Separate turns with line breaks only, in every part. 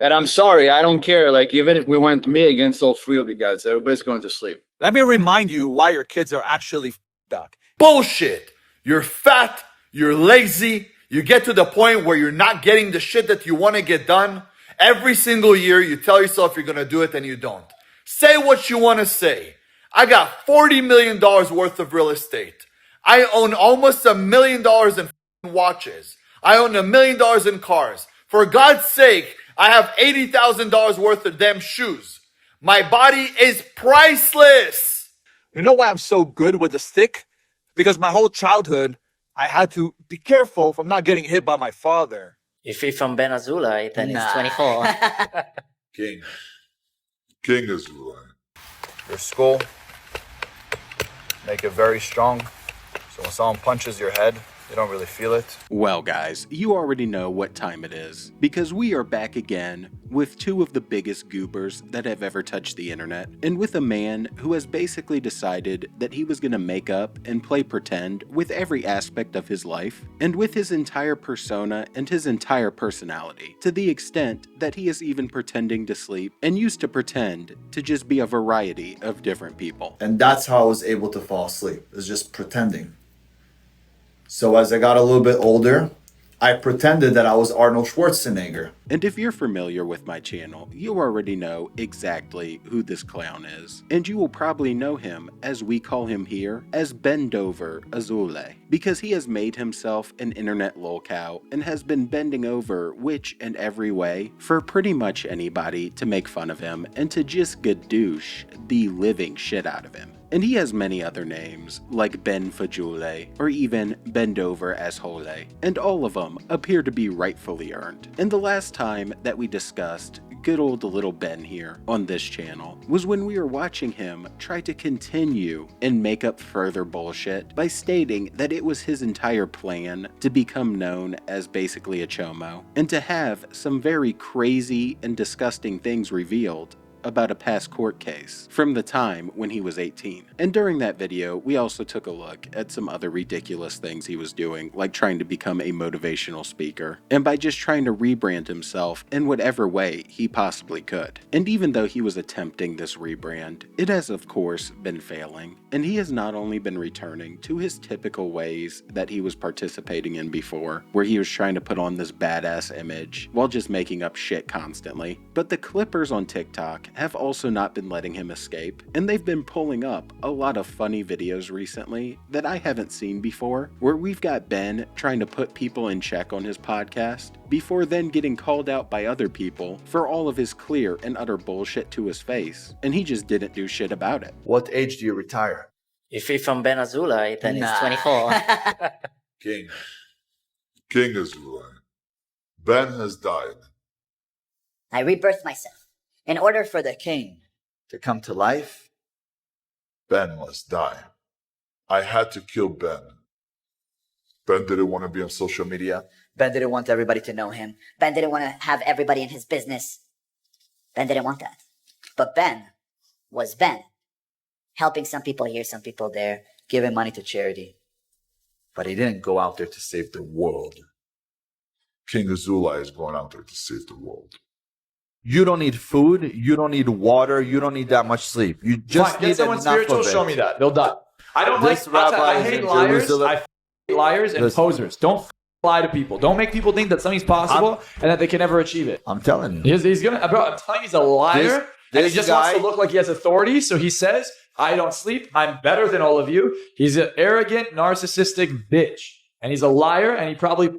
And I'm sorry, I don't care. Like, even if we went me against all three of you guys, everybody's going to sleep.
Let me remind you why your kids are actually up.
Bullshit. You're fat, you're lazy, you get to the point where you're not getting the shit that you want to get done. Every single year you tell yourself you're going to do it and you don't. Say what you want to say. I got $40 million worth of real estate. I own almost $1 million in watches. I own $1 million in cars. For God's sake, I have $80,000 worth of damn shoes. My body is priceless.
You know why I'm so good with the stick? Because my whole childhood, I had to be careful from not getting hit by my father.
If he's from Ben Azoulay, then he's 24.
King Azoulay.
Your skull, make it very strong. So when someone punches your head, you don't really feel it.
Well guys, you already know what time it is, because we are back again with two of the biggest goobers that have ever touched the internet, and with a man who has basically decided that he was gonna make up and play pretend with every aspect of his life, and with his entire persona and his entire personality, to the extent that he is even pretending to sleep and used to pretend to just be a variety of different people.
And that's how I was able to fall asleep, is just pretending. So as I got a little bit older, I pretended that I was Arnold Schwarzenegger.
And if you're familiar with my channel, you already know exactly who this clown is. And you will probably know him, as we call him here, as Bend Over Azoulay, because he has made himself an internet lolcow and has been bending over which and every way for pretty much anybody to make fun of him and to just gadoosh the living shit out of him. And he has many other names, like Ben Fajule, or even Bend Over Azoulay, and all of them appear to be rightfully earned. And the last time that we discussed good old little Ben here on this channel was when we were watching him try to continue and make up further bullshit by stating that it was his entire plan to become known as basically a chomo, and to have some very crazy and disgusting things revealed about a past court case from the time when he was 18. And during that video, we also took a look at some other ridiculous things he was doing, like trying to become a motivational speaker, and by just trying to rebrand himself in whatever way he possibly could. And even though he was attempting this rebrand, it has of course been failing, and he has not only been returning to his typical ways that he was participating in before, where he was trying to put on this badass image while just making up shit constantly, but the clippers on TikTok have also not been letting him escape, and they've been pulling up a lot of funny videos recently that I haven't seen before, where we've got Ben trying to put people in check on his podcast, before then getting called out by other people for all of his clear and utter bullshit to his face, and he just didn't do shit about it.
What age do you retire?
If he's from Ben Azoulay, then he's 24.
King Azoulay. Ben has died.
I rebirthed myself. In order for the king
To come to life?
Ben must die. I had to kill Ben. Ben didn't want to be on social media.
Ben didn't want everybody to know him. Ben didn't want to have everybody in his business. Ben didn't want that. But Ben was Ben. Helping some people here, some people there, giving money to charity.
But he didn't go out there to save the world.
King Azoulay is going out there to save the world.
You don't need food. You don't need water. You don't need that much sleep. You just
Fine,
need
get someone
enough
spiritual,
of it.
show me that. They'll die. I don't
This
like,
rabbi
I
is
hate
in
liars.
Jerusalem.
I hate liars and
Listen.
posers. Don't lie to people. Don't make people think that something's possible and that they can never achieve it.
I'm telling you.
He's gonna, bro, I'm telling you, he's a liar. And he
this
just wants
guy-
to look like he has authority. So he says, I don't sleep. I'm better than all of you. He's an arrogant, narcissistic bitch. And he's a liar and he probably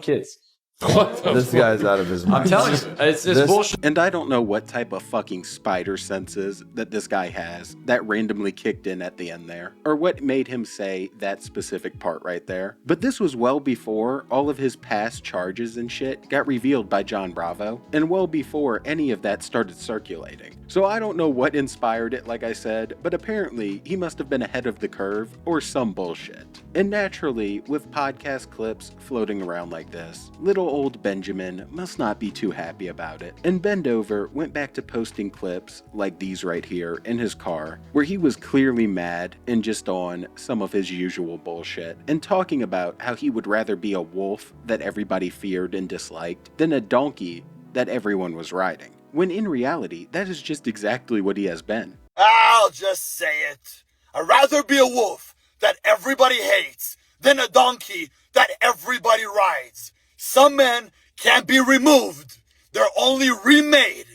kids.
This guy's out of his mind.
I'm telling you, it's this bullshit.
And I don't know what type of fucking spider senses that this guy has that randomly kicked in at the end there, or what made him say that specific part right there. But this was well before all of his past charges and shit got revealed by John Bravo, and well before any of that started circulating. So I don't know what inspired it, like I said, but apparently he must have been ahead of the curve or some bullshit. And naturally, with podcast clips floating around like this, little old Benjamin must not be too happy about it, and Bend Over went back to posting clips like these right here in his car, where he was clearly mad and just on some of his usual bullshit, and talking about how he would rather be a wolf that everybody feared and disliked than a donkey that everyone was riding, when in reality, that is just exactly what he has been.
I'll just say it. I'd rather be a wolf that everybody hates than a donkey that everybody rides. Some men can't be removed. They're only remade.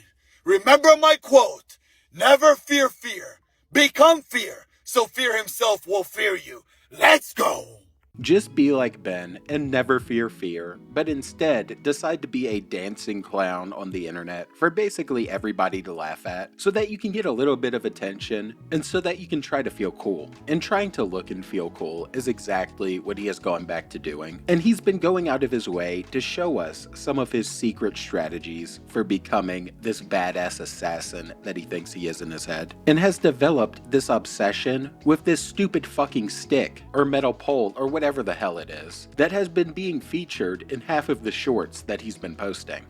Remember my quote. Never fear fear. Become fear. So fear himself will fear you. Let's go.
Just be like Ben and never fear fear, but instead decide to be a dancing clown on the internet for basically everybody to laugh at, so that you can get a little bit of attention, and so that you can try to feel cool. And trying to look and feel cool is exactly what he has gone back to doing, and he's been going out of his way to show us some of his secret strategies for becoming this badass assassin that he thinks he is in his head, and has developed this obsession with this stupid fucking stick, or metal pole, or whatever the hell it is, that has been being featured in half of the shorts that he's been posting.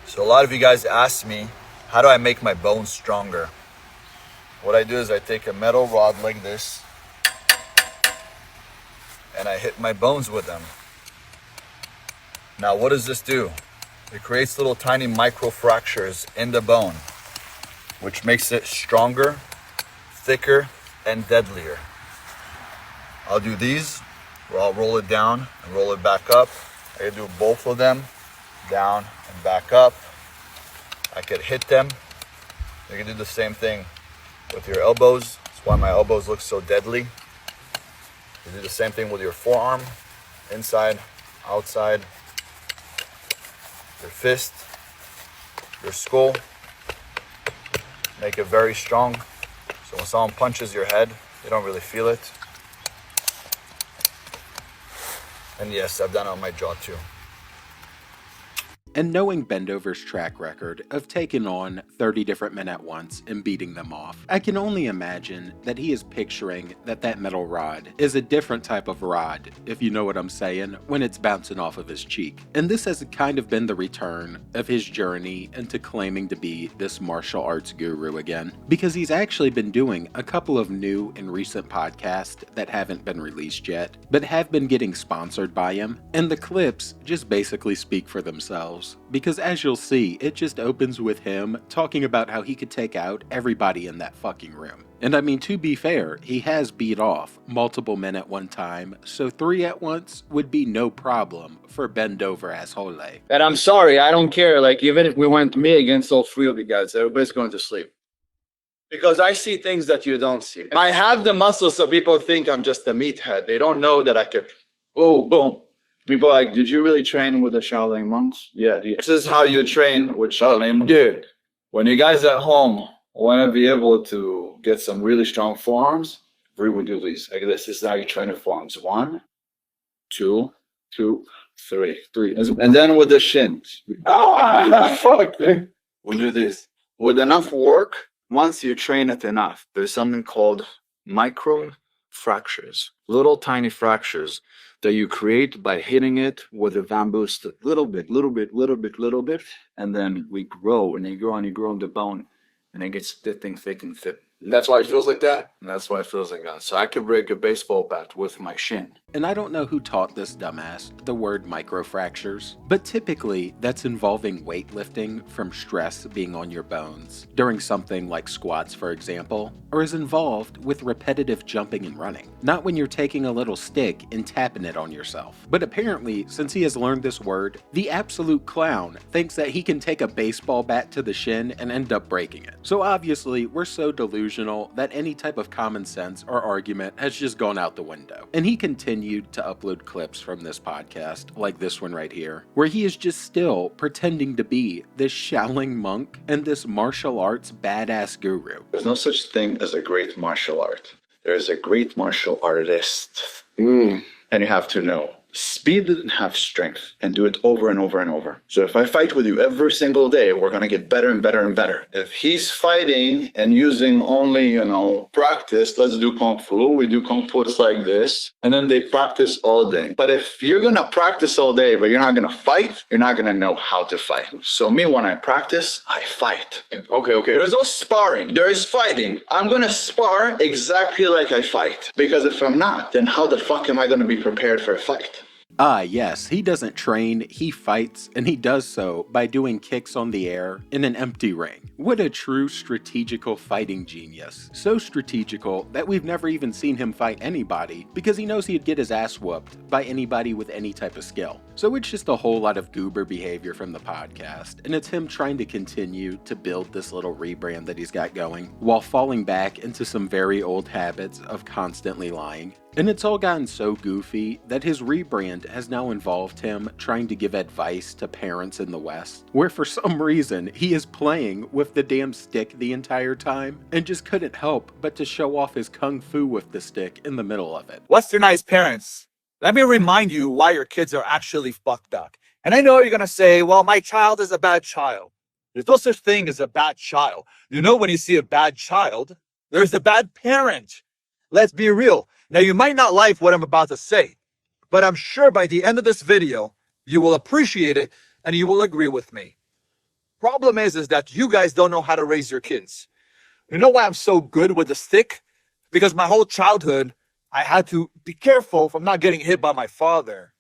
So a lot of you guys ask me, how do I make my bones stronger? What I do is I take a metal rod like this and I hit my bones with them. Now what does this do? It creates little tiny micro fractures in the bone, which makes it stronger, thicker, and deadlier. I'll do these, where I'll roll it down and roll it back up. I can do both of them, down and back up. I could hit them. You can do the same thing with your elbows. That's why my elbows look so deadly. You do the same thing with your forearm, inside, outside, your fist, your skull. Make it very strong. So when someone punches your head, you don't really feel it. And yes, I've done it on my jaw too.
And knowing Bendover's track record of taking on 30 different men at once and beating them off, I can only imagine that he is picturing that metal rod is a different type of rod, if you know what I'm saying, when it's bouncing off of his cheek. And this has kind of been the return of his journey into claiming to be this martial arts guru again, because he's actually been doing a couple of new and recent podcasts that haven't been released yet, but have been getting sponsored by him, and the clips just basically speak for themselves. Because as you'll see, it just opens with him talking about how he could take out everybody in that fucking room. And I mean, to be fair, he has beat off multiple men at one time, so 3 at once would be no problem for Bendover Azoulay.
And I'm sorry, I don't care. Like, even if we went me against all 3 of you guys, everybody's going to sleep. Because I see things that you don't see. I have the muscles so people think I'm just a meathead. They don't know that I could, oh, boom. People are like, did you really train with the Shaolin monks? Yeah, this is how you train with Shaolin. Dude, when you guys at home want to be able to get some really strong forearms, we would do these. Like this is how you train your forearms. 1, 2, 3. And then with the shins. Fuck. We do this. With enough work, once you train it enough, there's something called micro fractures, little tiny fractures that you create by hitting it with a bamboo stick, little bit, and then we grow, and you grow in the bone, and it gets thick and thick. That's why it feels like that. And that's why it feels like that. So I could break a baseball bat with my shin.
And I don't know who taught this dumbass the word microfractures, but typically that's involving weightlifting from stress being on your bones during something like squats, for example, or is involved with repetitive jumping and running, not when you're taking a little stick and tapping it on yourself. But apparently, since he has learned this word, the absolute clown thinks that he can take a baseball bat to the shin and end up breaking it. So obviously, we're so delusional that any type of common sense or argument has just gone out the window. And he continued to upload clips from this podcast, like this one right here, where he is just still pretending to be this Shaolin monk and this martial arts badass guru.
There's no such thing as a great martial art. There is a great martial artist. And you have to know speed and have strength and do it over and over and over. So if I fight with you every single day, we're going to get better and better and better. If he's fighting and using only, practice, let's do Kung Fu. We do Kung Fu just like this. And then they practice all day. But if you're going to practice all day, but you're not going to fight, you're not going to know how to fight. So me, when I practice, I fight. Okay. There's no sparring. There is fighting. I'm going to spar exactly like I fight. Because if I'm not, then how the fuck am I going to be prepared for a fight?
Ah, yes, he doesn't train, he fights, and he does so by doing kicks on the air in an empty ring. What a true strategical fighting genius. So strategical that we've never even seen him fight anybody because he knows he'd get his ass whooped by anybody with any type of skill. So it's just a whole lot of goober behavior from the podcast, and it's him trying to continue to build this little rebrand that he's got going while falling back into some very old habits of constantly lying. And it's all gotten so goofy that his rebrand has now involved him trying to give advice to parents in the West, where for some reason he is playing with the damn stick the entire time and just couldn't help but to show off his kung fu with the stick in the middle of it.
Westernized parents, let me remind you why your kids are actually fucked up. And I know you're gonna say, well, my child is a bad child. There's no such thing as a bad child. You know, when you see a bad child, there's a bad parent. Let's be real. Now, you might not like what I'm about to say, but I'm sure by the end of this video, you will appreciate it and you will agree with me. Problem is that you guys don't know how to raise your kids. You know why I'm so good with the stick? Because my whole childhood, I had to be careful from not getting hit by my father.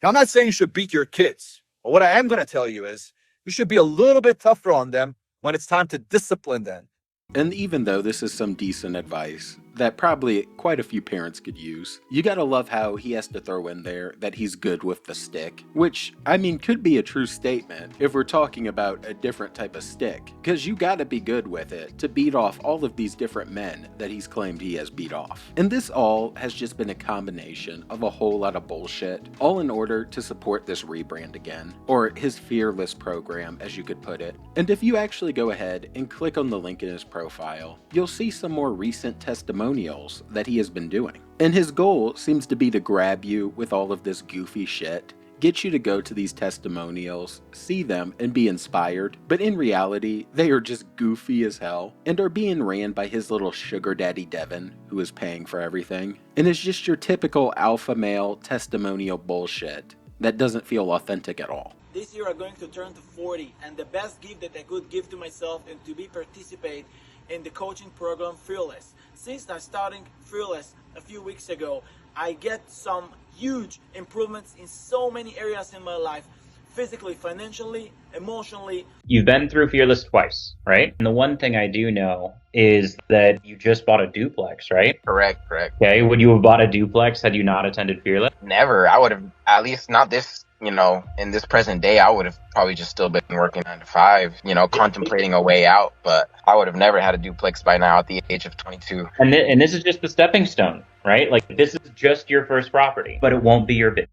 Now, I'm not saying you should beat your kids, but what I am going to tell you is you should be a little bit tougher on them when it's time to discipline them.
And even though this is some decent advice that probably quite a few parents could use, you gotta love how he has to throw in there that he's good with the stick, which, I mean, could be a true statement if we're talking about a different type of stick, because you gotta be good with it to beat off all of these different men that he's claimed he has beat off. And this all has just been a combination of a whole lot of bullshit, all in order to support this rebrand again, or his fearless program, as you could put it. And if you actually go ahead and click on the link in his profile, you'll see some more recent testimonials that he has been doing. And his goal seems to be to grab you with all of this goofy shit, get you to go to these testimonials, see them, and be inspired, but in reality, they are just goofy as hell, and are being ran by his little sugar daddy Devin, who is paying for everything. And it's just your typical alpha male testimonial bullshit that doesn't feel authentic at all.
This year I'm going to turn to 40, and the best gift that I could give to myself is to be participate in the coaching program Fearless. Since I started Fearless a few weeks ago, I get some huge improvements in so many areas in my life, physically, financially, emotionally.
You've been through Fearless twice, right? And the one thing I do know is that you just bought a duplex, right?
Correct.
Okay, would you have bought a duplex had you not attended Fearless?
Never. I would have, at least not this, in this present day, I would have probably just still been working 9 to 5, contemplating a way out. But I would have never had a duplex by now at the age of 22.
And this is just the stepping stone, right? Like, this is just your first property, but it won't be your business.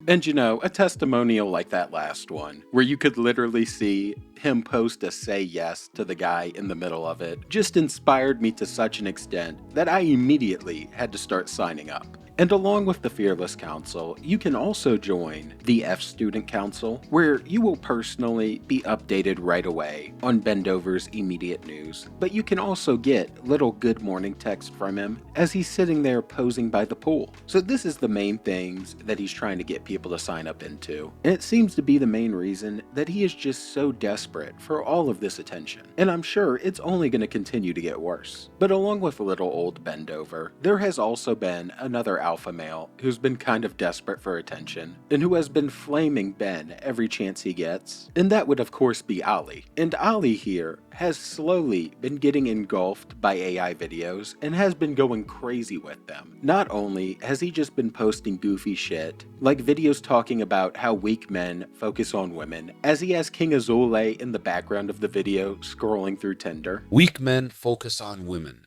And a testimonial like that last one, where you could literally see him post a say yes to the guy in the middle of it, just inspired me to such an extent that I immediately had to start signing up. And along with the Fearless Council, you can also join the F Student Council, where you will personally be updated right away on Bendover's immediate news. But you can also get little good morning text from him as he's sitting there posing by the pool. So this is the main things that he's trying to get people to sign up into. And it seems to be the main reason that he is just so desperate for all of this attention. And I'm sure it's only going to continue to get worse. But along with little old Bendover, there has also been another alpha male who's been kind of desperate for attention and who has been flaming Ben every chance he gets, and that would of course be Ali. And Ali here has slowly been getting engulfed by AI videos and has been going crazy with them. Not only has he just been posting goofy shit, like videos talking about how weak men focus on women, as he has King Azoulay in the background of the video scrolling through Tinder.
Weak men focus on women.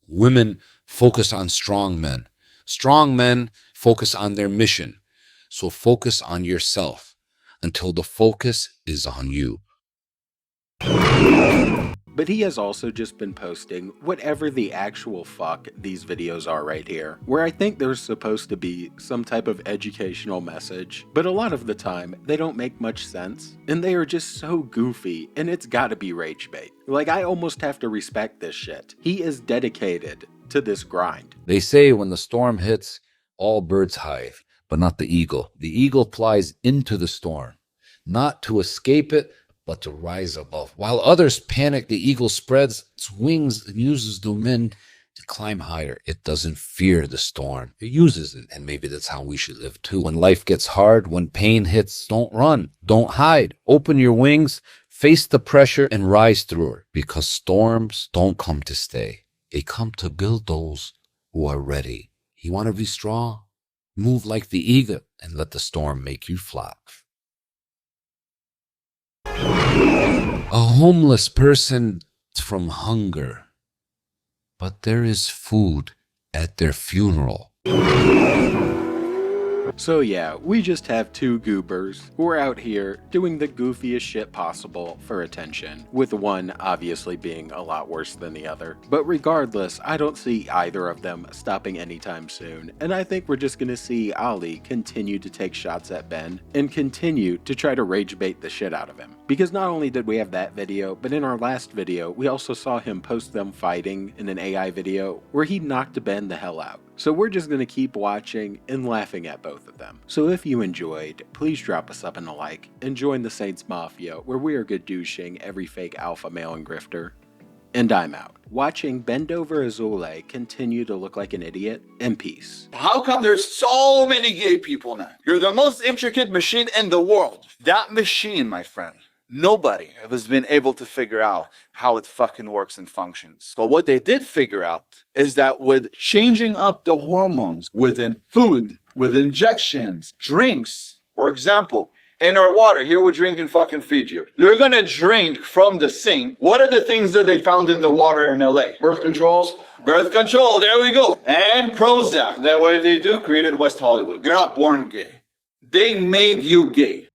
Women focus on strong men. Strong men focus on their mission. So focus on yourself until the focus is on you.
But he has also just been posting whatever the actual fuck these videos are right here, where I think there's supposed to be some type of educational message, but a lot of the time they don't make much sense, and they are just so goofy, and it's gotta be rage bait. Like, I almost have to respect this shit. He is dedicated to this grind.
They say when the storm hits, all birds hide. but not the eagle. The eagle flies into the storm, not to escape it, but to rise above. While others panic, the eagle spreads its wings and uses the wind to climb higher. It doesn't fear the storm. It uses it. And maybe that's how we should live too. When life gets hard, when pain hits, don't run, don't hide. Open your wings, face the pressure, and rise through it. Because storms don't come to stay. They come to build those who are ready. You want to be strong? Move like the eagle and let the storm make you fly. A homeless person from hunger, but there is food at their funeral.
So yeah, we just have two goobers who are out here doing the goofiest shit possible for attention, with one obviously being a lot worse than the other. But regardless, I don't see either of them stopping anytime soon, and I think we're just gonna see Ali continue to take shots at Ben and continue to try to rage bait the shit out of him. Because not only did we have that video, but in our last video, we also saw him post them fighting in an AI video where he knocked Ben the hell out. So we're just going to keep watching and laughing at both of them. So if you enjoyed, please drop us up in a like and join the Saints Mafia, where we are gadooshing every fake alpha male and grifter. And I'm out, watching bend over Azoulay continue to look like an idiot in peace.
How come there's so many gay people now? You're the most intricate machine in the world. That machine, my friend, nobody has been able to figure out how it fucking works and functions. But what they did figure out is that with changing up the hormones within food, with injections, drinks, for example, in our water, here we drink and fucking feed you. You're gonna drink from the sink. What are the things that they found in the water in LA? Birth controls? Birth control, there we go. And Prozac. That way they do created West Hollywood. You're not born gay. They made you gay.